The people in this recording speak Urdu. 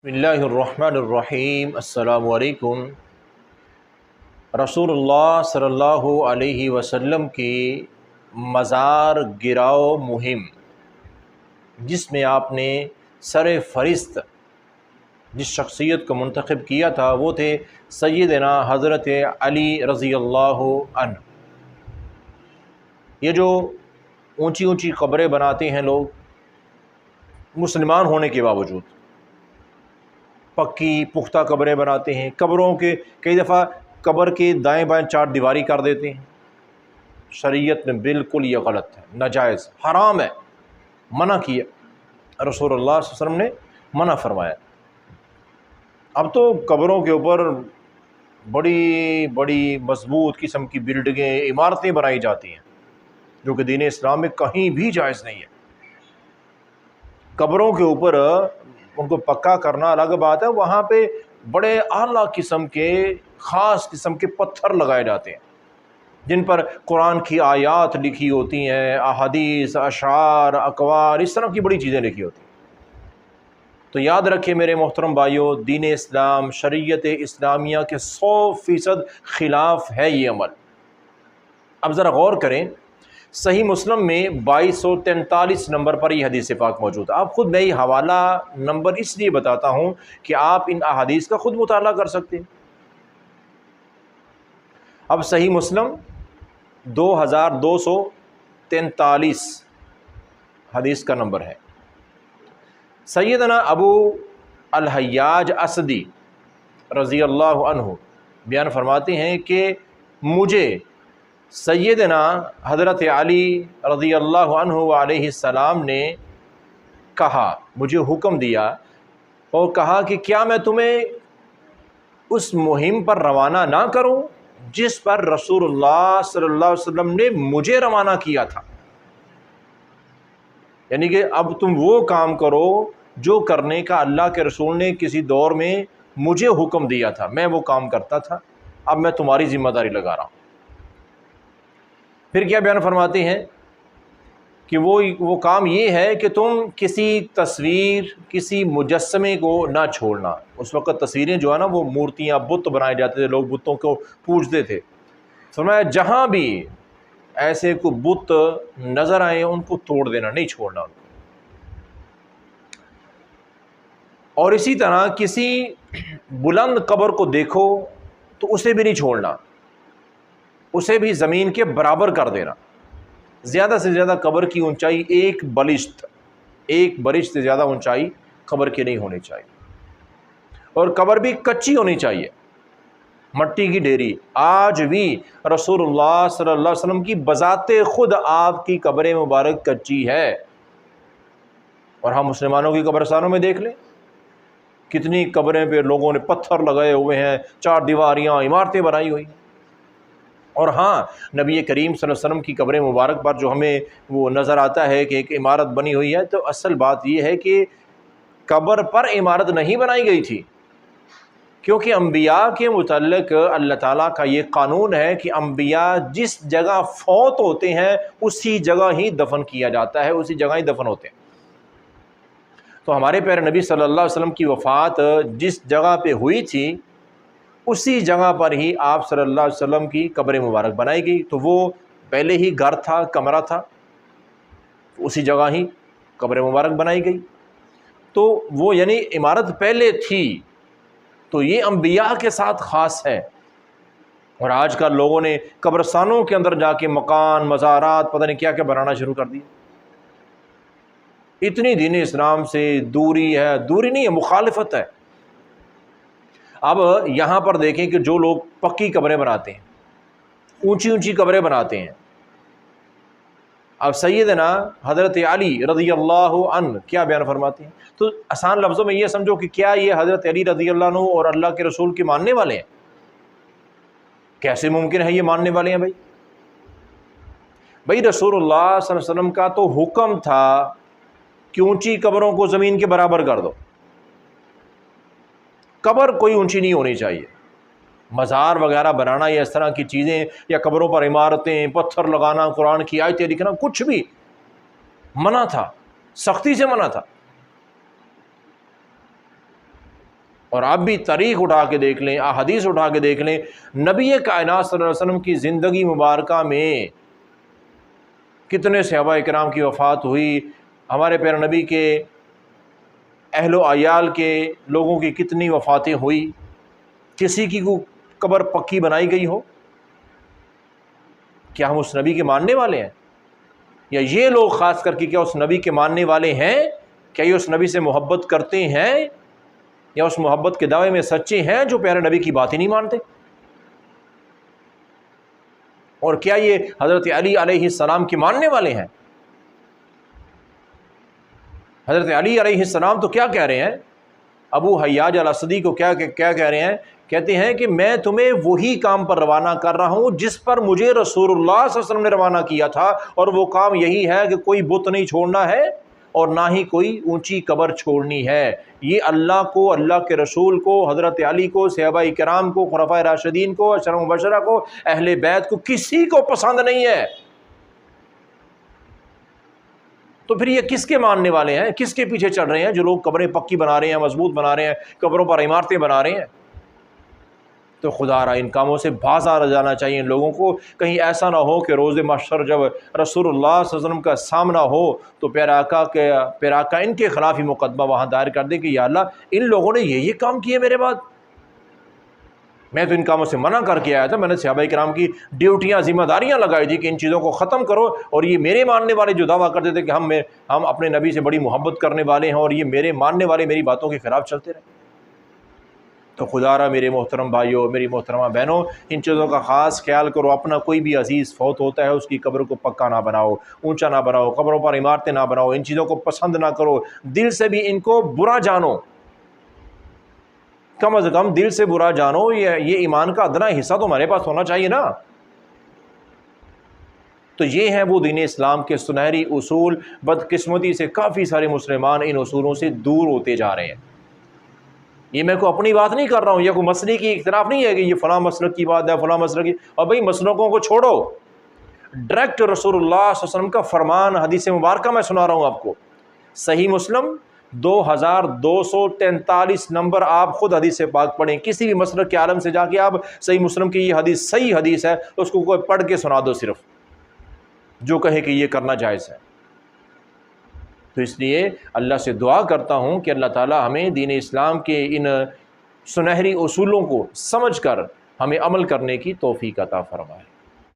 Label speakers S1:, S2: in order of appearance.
S1: بسم اللہ الرحمن الرحیم۔ السلام علیکم۔ رسول اللہ صلی اللہ علیہ وسلم کی مزار گراؤ مہم، جس میں آپ نے سر فہرست جس شخصیت کو منتخب کیا تھا وہ تھے سیدنا حضرت علی رضی اللہ عنہ۔ یہ جو اونچی اونچی قبریں بناتے ہیں لوگ مسلمان ہونے کے باوجود، پکی پختہ قبریں بناتے ہیں، قبروں کے کئی دفعہ قبر کے دائیں بائیں چار دیواری کر دیتے ہیں۔ شریعت میں بالکل یہ غلط ہے، ناجائز، حرام ہے، منع کیا، رسول اللہ صلی اللہ علیہ وسلم نے منع فرمایا۔ اب تو قبروں کے اوپر بڑی بڑی مضبوط قسم کی بلڈنگیں، عمارتیں بنائی جاتی ہیں، جو کہ دین اسلام میں کہیں بھی جائز نہیں ہے۔ قبروں کے اوپر ان کو پکا کرنا الگ بات ہے، وہاں پہ بڑے اعلیٰ قسم کے خاص قسم کے پتھر لگائے جاتے ہیں جن پر قرآن کی آیات لکھی ہوتی ہیں، احادیث، اشعار، اقوال، اس طرح کی بڑی چیزیں لکھی ہوتی ہیں۔ تو یاد رکھیں میرے محترم بھائیوں، دین اسلام، شریعت اسلامیہ کے 100% خلاف ہے یہ عمل۔ اب ذرا غور کریں، صحیح مسلم میں 2243 نمبر پر یہ حدیث پاک موجود ہے۔ آپ خود میں یہ حوالہ نمبر اس لیے بتاتا ہوں کہ آپ ان احادیث کا خود مطالعہ کر سکتے ہیں۔ اب صحیح مسلم 2243 حدیث کا نمبر ہے۔ سیدنا ابو الحیاج اسدی رضی اللہ عنہ بیان فرماتے ہیں کہ مجھے سیدنا حضرت علی رضی اللہ عنہ علیہ السلام نے کہا، مجھے حکم دیا اور کہا کہ کیا میں تمہیں اس مہم پر روانہ نہ کروں جس پر رسول اللہ صلی اللہ علیہ وسلم نے مجھے روانہ کیا تھا؟ یعنی کہ اب تم وہ کام کرو جو کرنے کا اللہ کے رسول نے کسی دور میں مجھے حکم دیا تھا، میں وہ کام کرتا تھا، اب میں تمہاری ذمہ داری لگا رہا ہوں۔ پھر کیا بیان فرماتے ہیں کہ وہ کام یہ ہے کہ تم کسی تصویر، کسی مجسمے کو نہ چھوڑنا۔ اس وقت تصویریں جو ہے نا، وہ مورتیاں، بت بنائے جاتے تھے، لوگ بتوں کو پوجتے تھے۔ فرمایا جہاں بھی ایسے کو بت نظر آئے ان کو توڑ دینا، نہیں چھوڑنا ان کو۔ اور اسی طرح کسی بلند قبر کو دیکھو تو اسے بھی نہیں چھوڑنا، اسے بھی زمین کے برابر کر دینا۔ زیادہ سے زیادہ قبر کی اونچائی ایک بلشت سے زیادہ اونچائی قبر کی نہیں ہونی چاہیے، اور قبر بھی کچی ہونی چاہیے، مٹی کی ڈھیری۔ آج بھی رسول اللہ صلی اللہ علیہ وسلم کی بذات خود آپ کی قبر مبارک کچی ہے، اور ہم مسلمانوں کی قبرستانوں میں دیکھ لیں کتنی قبریں پہ لوگوں نے پتھر لگائے ہوئے ہیں، چار دیواریاں، عمارتیں بنائی ہوئی ہیں۔ اور ہاں، نبی کریم صلی اللہ علیہ وسلم کی قبر مبارک پر جو ہمیں وہ نظر آتا ہے کہ ایک عمارت بنی ہوئی ہے، تو اصل بات یہ ہے کہ قبر پر عمارت نہیں بنائی گئی تھی، کیونکہ انبیاء کے متعلق اللہ تعالیٰ کا یہ قانون ہے کہ انبیاء جس جگہ فوت ہوتے ہیں اسی جگہ ہی دفن کیا جاتا ہے، اسی جگہ ہی دفن ہوتے ہیں۔ تو ہمارے پیارے نبی صلی اللہ علیہ وسلم کی وفات جس جگہ پہ ہوئی تھی اسی جگہ پر ہی آپ صلی اللہ علیہ وسلم کی قبر مبارک بنائی گئی۔ تو وہ پہلے ہی گھر تھا، کمرہ تھا، اسی جگہ ہی قبر مبارک بنائی گئی۔ تو وہ یعنی عمارت پہلے تھی، تو یہ انبیاء کے ساتھ خاص ہے۔ اور آج کل لوگوں نے قبرستانوں کے اندر جا کے مکان، مزارات، پتہ نہیں کیا کیا بنانا شروع کر دی۔ اتنی دین اسلام سے دوری ہے، دوری نہیں ہے، مخالفت ہے۔ اب یہاں پر دیکھیں کہ جو لوگ پکی قبریں بناتے ہیں، اونچی اونچی قبریں بناتے ہیں، اب سیدنا حضرت علی رضی اللہ عنہ کیا بیان فرماتے ہیں؟ تو آسان لفظوں میں یہ سمجھو کہ کیا یہ حضرت علی رضی اللہ عنہ اور اللہ کے رسول کے ماننے والے ہیں؟ کیسے ممکن ہے یہ ماننے والے ہیں بھائی رسول اللہ صلی اللہ علیہ وسلم کا تو حکم تھا کہ اونچی قبروں کو زمین کے برابر کر دو، قبر کوئی اونچی نہیں ہونی چاہیے۔ مزار وغیرہ بنانا یا اس طرح کی چیزیں، یا قبروں پر عمارتیں، پتھر لگانا، قرآن کی آیتیں لکھنا، کچھ بھی منع تھا، سختی سے منع تھا۔ اور آپ بھی تاریخ اٹھا کے دیکھ لیں، احادیث اٹھا کے دیکھ لیں، نبی کائنات صلی اللہ علیہ وسلم کی زندگی مبارکہ میں کتنے صحابہ کرام کی وفات ہوئی، ہمارے پیارے نبی کے اہل و عیال کے لوگوں کی کتنی وفاتیں ہوئی، کسی کی کو قبر پکی بنائی گئی ہو؟ کیا ہم اس نبی کے ماننے والے ہیں؟ یا یہ لوگ خاص کر کے کیا اس نبی کے ماننے والے ہیں؟ کیا یہ اس نبی سے محبت کرتے ہیں یا اس محبت کے دعوے میں سچے ہیں جو پیارے نبی کی بات ہی نہیں مانتے؟ اور کیا یہ حضرت علی علیہ السلام کے ماننے والے ہیں؟ حضرت علی علیہ السلام تو کیا کہہ رہے ہیں؟ ابو حیاج الاسدی کو کیا کہہ رہے ہیں؟ کہتے ہیں کہ میں تمہیں وہی کام پر روانہ کر رہا ہوں جس پر مجھے رسول اللہ صلی اللہ علیہ وسلم نے روانہ کیا تھا، اور وہ کام یہی ہے کہ کوئی بت نہیں چھوڑنا ہے اور نہ ہی کوئی اونچی قبر چھوڑنی ہے۔ یہ اللہ کو، اللہ کے رسول کو، حضرت علی کو، صحابہ کرام کو، خلفائے راشدین کو، عشرہ مبشرہ کو، اہل بیت کو، کسی کو پسند نہیں ہے۔ تو پھر یہ کس کے ماننے والے ہیں؟ کس کے پیچھے چل رہے ہیں جو لوگ قبریں پکی بنا رہے ہیں، مضبوط بنا رہے ہیں، قبروں پر عمارتیں بنا رہے ہیں؟ تو خدا را ان کاموں سے باز آ جانا چاہیے ان لوگوں کو، کہیں ایسا نہ ہو کہ روز محشر جب رسول اللہ صلی اللہ علیہ وسلم کا سامنا ہو تو پیارا آقا ان کے خلاف ہی مقدمہ وہاں دائر کر دے کہ یا اللہ ان لوگوں نے یہ کام کیے میرے بعد، میں تو ان کاموں سے منع کر کے آیا تھا، میں نے صحابہ کرام کی ڈیوٹیاں، ذمہ داریاں لگائی تھی کہ ان چیزوں کو ختم کرو، اور یہ میرے ماننے والے جو دعویٰ کرتے تھے کہ ہم اپنے نبی سے بڑی محبت کرنے والے ہیں اور یہ میرے ماننے والے میری باتوں کے خلاف چلتے رہے۔ تو خدا را میرے محترم بھائیوں، میری محترمہ بہنوں، ان چیزوں کا خاص خیال کرو۔ اپنا کوئی بھی عزیز فوت ہوتا ہے اس کی قبر کو پکا نہ بناؤ، اونچا نہ بناؤ، قبروں پر عمارتیں نہ بناؤ، ان چیزوں کو پسند نہ کرو، دل سے بھی ان کو برا جانو، کم از کم دل سے برا جانو، یہ ایمان کا ادنا حصہ تو ہمارے پاس ہونا چاہیے نا۔ تو یہ ہیں وہ دین اسلام کے سنہری اصول۔ بدقسمتی سے کافی سارے مسلمان ان اصولوں سے دور ہوتے جا رہے ہیں۔ یہ میں کوئی اپنی بات نہیں کر رہا ہوں، یہ کوئی مسئلے کی اختلاف نہیں ہے کہ یہ فلاں مسلک کی بات ہے، فلاں مسلک کی، اور بھائی مسلکوں کو چھوڑو، ڈائریکٹ رسول اللہ صلی اللہ علیہ وسلم کا فرمان، حدیث مبارکہ میں سنا رہا ہوں آپ کو۔ صحیح مسلم 2243 نمبر، آپ خود حدیث پاک پڑھیں، کسی بھی مسلک کے عالم سے جا کے آپ صحیح مسلم کی یہ حدیث صحیح حدیث ہے تو اس کو کوئی پڑھ کے سنا دو صرف، جو کہے کہ یہ کرنا جائز ہے۔ تو اس لیے اللہ سے دعا کرتا ہوں کہ اللہ تعالی ہمیں دین اسلام کے ان سنہری اصولوں کو سمجھ کر ہمیں عمل کرنے کی توفیق عطا فرمائے۔